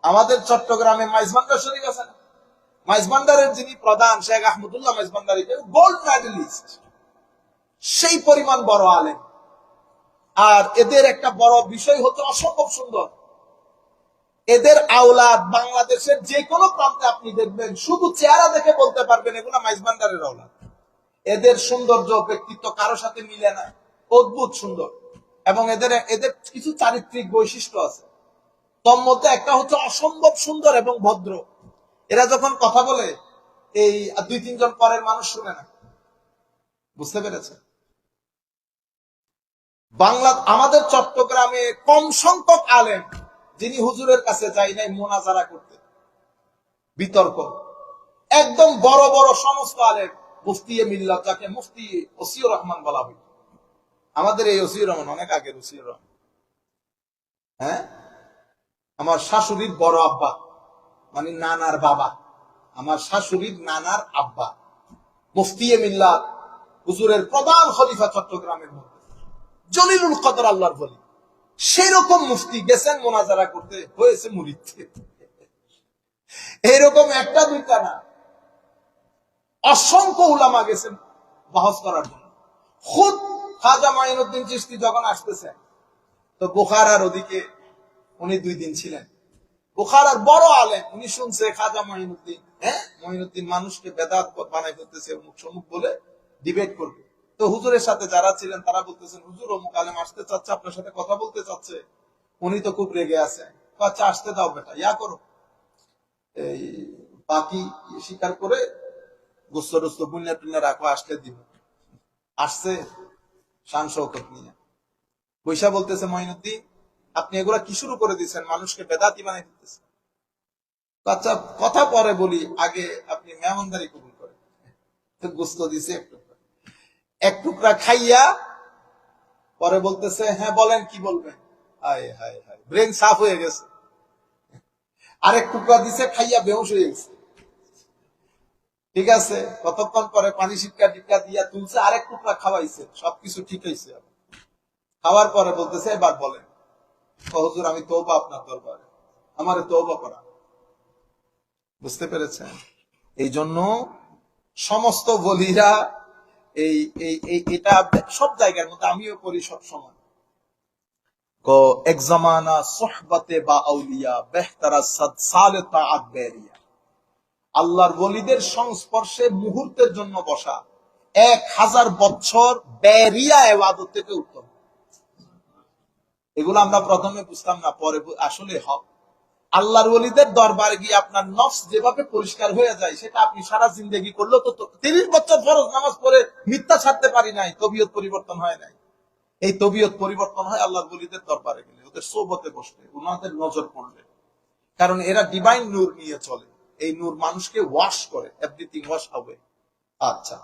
আমাদের চট্টগ্রামে মাইজভান্ডার শরীফ আছে না, মাইজভান্ডারের যিনি প্রধান শেখ আহমদুল্লাহ মাইজভান্ডারি, গোল্ড মেডেলিস্ট, সেই পরিমাণ বড় আলেম। আর এদের একটা বড় বিষয় হচ্ছে অসম্ভব সুন্দর। এদের আওলাদ বাংলাদেশের যে কোনো প্রান্তে আপনি দেখবেন, শুধু চেহারা দেখে বলতে পারবেন এগুলো মাইজভান্ডারের আওলাদ। এদের সৌন্দর্য ব্যক্তিত্ব কারো সাথে মিলে না, অদ্ভুত সুন্দর। এবং এদের এদের কিছু চারিত্রিক বৈশিষ্ট্য আছে, তোর মধ্যে একটা হচ্ছে অসম্ভব সুন্দর এবং ভদ্র। এরা যখন কথা বলে এই 2-3 জন পরের মানুষ শুনে না, বুঝতে পেরেছে? বাংলা আমাদের চট্টগ্রামে কম সংখ্যক আলেম যিনি হুজুরের কাছে যাই নাই মোনাজারা করতে, বিতর্ক। একদম বড় বড় সমস্ত আলেম, মুফতি মিল্লাত, যাকে মুফতি ওসিউর রহমান বলা হয়, আমাদের এই ওসিউর রহমান অনেক আগের ওসিউর রহমান, হ্যাঁ, আমার শাশুড়ির বড় আব্বা, মানে নানার বাবা, আমার শাশুড়ির নানার আব্বা মুফতি মিল্লাত, হুজুরের প্রধান খলিফা চট্টগ্রামের মধ্যে, জলিলুল কদর আল্লাহর বলি, সেই রকম মুফতি গেছেন মোনাজারা করতে, হয়েছে মুরিদ। এইরকম একটা দুইটা না, অসংখ্য উলামা গেছেন বহস করার জন্য। খুদ খাজা মাইনুদ্দিন চিশতি যখন আসতেছেন, তো বুখারার ওদিকে উনি 2 দিন ছিলেন। বুখারার বড় আলেম, উনি শুনছে খাজা মাইনুদ্দিন, মাইনুদ্দিন মানুষকে বেদাত বানাই ফেলতেছে, অমুক সমুক বলে ডিবেট করবে। তো হুজুরের সাথে যারা ছিলেন তারা বলতেছেন, হুজুর অমুক আলেম আসতে চাচ্ছে, আপনার সাথে কথা বলতে চাচ্ছে, উনি তো খুব রেগে আছে। আচ্ছা আসতে দাও বেটা, ইয়া করো, এই বাকি স্বীকার করে গোস্ত টোস্ত বুনিয়া টুনিয়া রাখো, আসলে দিব। আসছে শান শৌকত নিয়ে, বৈশা বলতেছে, মঈনুদ্দিন আপনি এগুলা কি শুরু করে দিচ্ছেন, মানুষকে বেদাতি বানাই দিতেছেন। আচ্ছা কথা পরে বলি, আগে আপনি মেহমানদারি কবুল করেন। গোস্ত দিছে এক টুকরা খাইয়া পরে বলতেছে, হ্যাঁ বলেন কি বলবেন। হায় হায় হায়, ব্রেন সাফ হয়ে গেছে। আরেক টুকরা দিছে, খাইয়া বেহুশ হয়ে গেছে। ঠিক আছে, কতক্ষণ পরে পানি শিক্ষা টিক্কা দিয়া তুলছে, আরেক টুকরা খাওয়াইছে, সবকিছু ঠিক হয়েছে। খাওয়ার পরে বলতেছে, এবার বলেন। হুজুর আমি তওবা আপনার দরবারে, আমারে তওবা করা। বুঝতে পেরেছেন? এই জন্য সমস্ত বলিরা এই এটা সব জায়গার মধ্যে, আমিও করি সব সময়। এক জামানা সোহবতে বা আউলিয়া বেহতারা সালে তাআত বেরিয়া, আল্লাহর ওলিদের সংস্পর্শে মুহূর্তের জন্য বসা 1000 বছর বেরিয়া ইবাদত থেকে উত্তম। এগুলো আমরা প্রথমে বুঝতাম না, পরে আসলে হক। আল্লাহর ওলিদের দরবারে গিয়ে আপনার নফস যেভাবে পরিষ্কার হয়ে যায়, সেটা আপনি সারা জিন্দেগি করলেও তো 30 বছর ফরজ নামাজ পড়ে মিথ্যা ছাড়তে পারি নাই, তবিয়ত পরিবর্তন হয় নাই। এই তবিয়ত পরিবর্তন হয় আল্লাহর ওলিদের দরবারে গেলে, ওদের সোহবতে বসলে, ওনাদের নজর পড়লে। কারণ এরা ডিভাইন নূর নিয়ে চলে, এই নূর মানুষকে ওয়াশ করে, এভরিথিং ওয়াশ আওয়ে। আচ্ছা।